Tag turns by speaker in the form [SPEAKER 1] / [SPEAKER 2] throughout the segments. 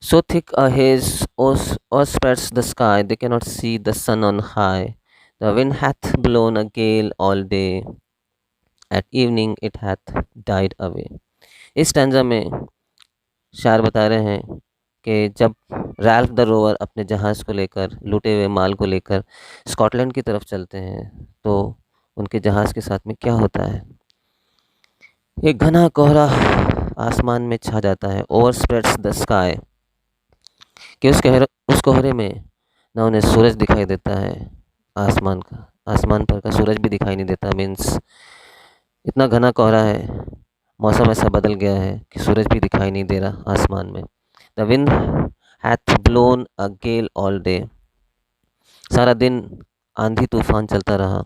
[SPEAKER 1] So thick a haze o'erspreads the sky, they cannot see the sun on high. The wind hath blown a gale all day, at evening it hath died away. इस stanza में शायर बता रहे हैं कि जब Ralph the rover अपने जहाज़ को लेकर, लूटे हुए माल को लेकर स्कॉटलैंड की तरफ चलते हैं, तो उनके जहाज़ के साथ में क्या होता है? एक घना कोहरा आसमान में छा जाता है, ओवर स्प्रेड्स द स्काई, कि उस कोहरे में ना उन्हें सूरज दिखाई देता है, आसमान पर का सूरज भी दिखाई नहीं देता। मीन्स इतना घना कोहरा है, मौसम ऐसा बदल गया है कि सूरज भी दिखाई नहीं दे रहा आसमान में। The wind hath blown a gale all day, सारा दिन आंधी तूफान चलता रहा।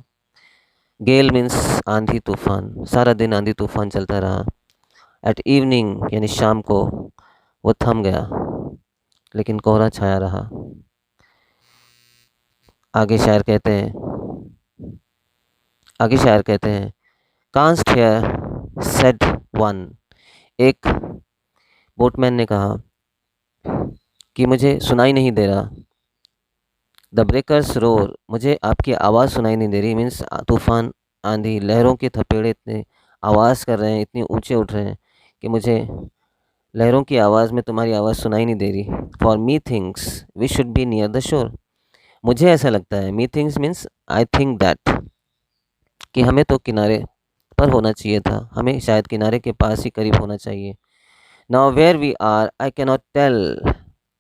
[SPEAKER 1] गेल मीन्स आंधी तूफान, सारा दिन आंधी तूफान चलता रहा। एट इवनिंग यानी शाम को वो थम गया, लेकिन कोहरा छाया रहा। आगे शायर कहते हैं कांस्ट हियर सेड वन, एक बोटमैन ने कहा कि मुझे सुनाई नहीं दे रहा। द ब्रेकर्स रोर, मुझे आपकी आवाज़ सुनाई नहीं दे रही। मीन्स तूफान, आंधी, लहरों के थपेड़े इतने आवाज़ कर रहे हैं, इतनी ऊंचे उठ रहे हैं कि मुझे लहरों की आवाज़ में तुम्हारी आवाज़ सुनाई नहीं दे रही। For me thinks we should be near the shore, मुझे ऐसा लगता है, me thinks means I think that, कि हमें तो किनारे पर होना चाहिए था, हमें शायद किनारे के पास ही करीब होना चाहिए। Now where we are I cannot tell,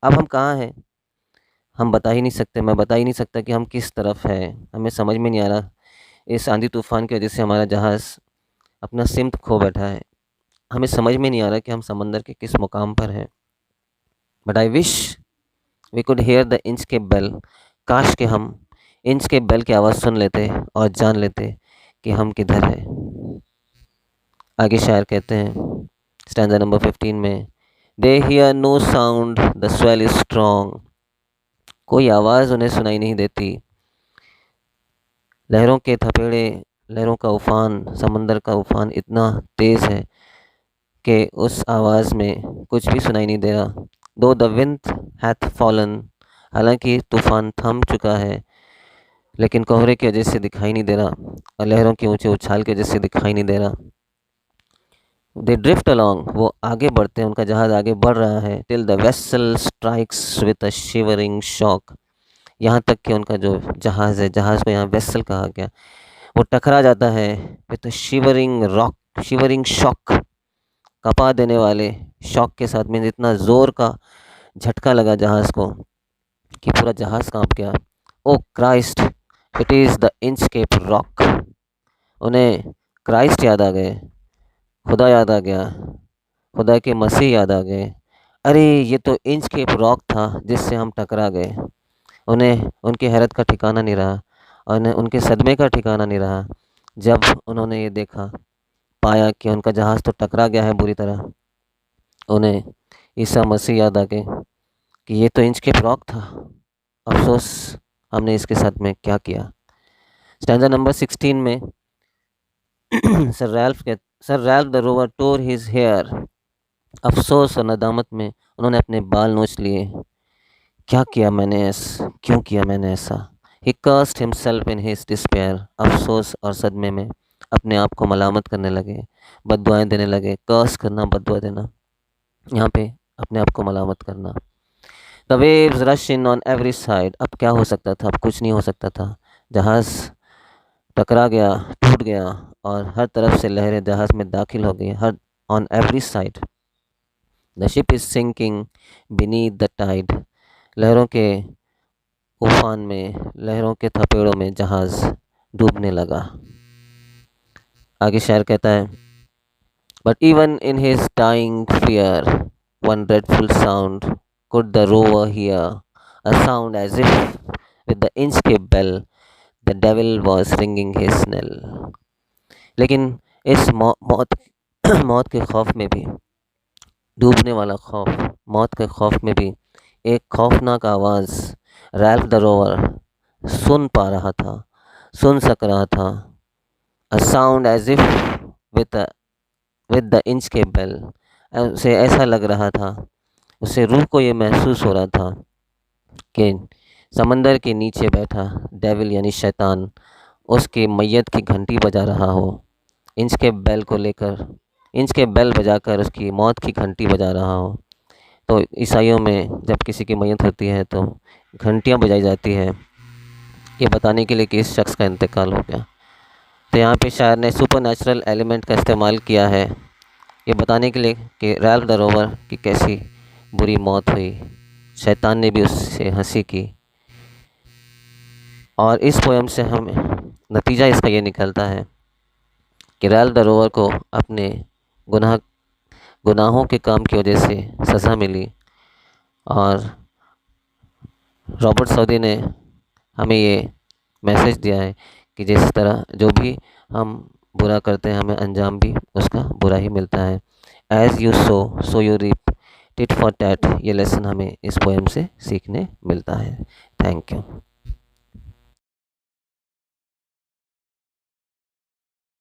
[SPEAKER 1] अब हम कहाँ हैं हम बता ही नहीं सकते, मैं बता ही नहीं सकता कि हम किस तरफ हैं, हमें समझ में नहीं आ रहा। इस आंधी तूफान की वजह से हमारा जहाज़ अपना सिमत खो बैठा है, हमें समझ में नहीं आ रहा कि हम समंदर के किस मुकाम पर हैं। But I wish we could hear the Inchcape bell, काश के हम इंच के बेल की आवाज़ सुन लेते और जान लेते कि हम किधर हैं। आगे शायर कहते हैं स्टैंजा नंबर 15 में, they hear no sound the swell is strong, कोई आवाज़ उन्हें सुनाई नहीं देती। लहरों के थपेड़े, लहरों का उफान, समंदर का उफान इतना तेज़ है कि उस आवाज़ में कुछ भी सुनाई नहीं दे रहा। दो द विंड हैथ फॉलन, हालांकि तूफान थम चुका है, लेकिन कोहरे की वजह से दिखाई नहीं दे रहा और लहरों के ऊंचे उछाल की वजह से दिखाई नहीं दे रहा। दे ड्रिफ्ट अलॉन्ग, वो आगे बढ़ते हैं, उनका जहाज़ आगे बढ़ रहा है। Till the vessel strikes with a shivering shock, यहाँ तक कि उनका जो जहाज़ है, जहाज़ को यहाँ वेसल कहा गया, वो टकरा जाता है विद शिवरिंग शॉक, कपा देने वाले शॉक के साथ में। इतना ज़ोर का झटका लगा जहाज़ को कि पूरा जहाज़ कांप गया। O Christ it is the Inchcape Rock, उन्हें क्राइस्ट याद आ गए, खुदा याद आ गया, खुदा के मसीह याद आ गए। अरे ये तो इंचकेप रॉक था जिससे हम टकरा गए। उन्हें उनकी हैरत का ठिकाना नहीं रहा और उन्हें उनके सदमे का ठिकाना नहीं रहा जब उन्होंने ये देखा, पाया कि उनका जहाज़ तो टकरा गया है बुरी तरह। उन्हें ईसा मसीह याद आ गए कि ये तो इंचकेप रॉक था, अफसोस हमने इसके साथ में क्या किया। स्टैंजा नंबर 16 में Sir Ralph the rover tore his hair, अफसोस और नदामत में उन्होंने अपने बाल नोच लिए। क्यों किया मैंने ऐसा। He cursed himself in his despair, अफसोस और सदमे में अपने आप को मलामत करने लगे, बद्दुआएं देने लगे। कर्स करना, बद्दुआ देना, यहाँ पे अपने आप को मलामत करना। The waves rush in on every side, अब क्या हो सकता था, अब कुछ नहीं हो सकता था। जहाज़ टकरा गया, टूट गया और हर तरफ से लहरें जहाज़ में दाखिल हो गई, हर on every side. The ship is sinking beneath the tide, लहरों के उफान में, लहरों के थपेड़ों में जहाज़ डूबने लगा। आगे शायर कहता है, but even in his dying fear one dreadful sound could the rover hear, a sound as if with the Inchcape bell the devil was ringing his knell। लेकिन इस मौत मौत के खौफ में भी, डूबने वाला खौफ, मौत के खौफ में भी एक खौफनाक आवाज़ रैल्फ द रोवर सुन सक रहा था। a sound as if with a with the Inchcape bell, उसे ऐसा लग रहा था, उसे रूह को ये महसूस हो रहा था कि समंदर के नीचे बैठा डेविल यानी शैतान उसकी मैयत की घंटी बजा रहा हो, इंच के बेल को लेकर, इंच के बेल बजाकर उसकी मौत की घंटी बजा रहा हो। तो ईसाइयों में जब किसी की मैयत होती है तो घंटियाँ बजाई जाती है, ये बताने के लिए कि इस शख्स का इंतकाल हो गया। तो यहाँ पे शायर ने सुपर नेचुरल एलिमेंट का इस्तेमाल किया है ये बताने के लिए कि रैल्फ द रोवर की कैसी बुरी मौत हुई, शैतान ने भी उससे हंसी की। और इस पोएम से हमें नतीजा इसका ये निकलता है कि रैल्फ द रोवर को अपने गुनाहों के काम की वजह से सज़ा मिली, और रॉबर्ट सऊदी ने हमें ये मैसेज दिया है कि जिस तरह जो भी हम बुरा करते हैं हमें अंजाम भी उसका बुरा ही मिलता है। As you sow you reap, tit for tat, ये लेसन हमें इस पोएम से सीखने मिलता है। Thank you.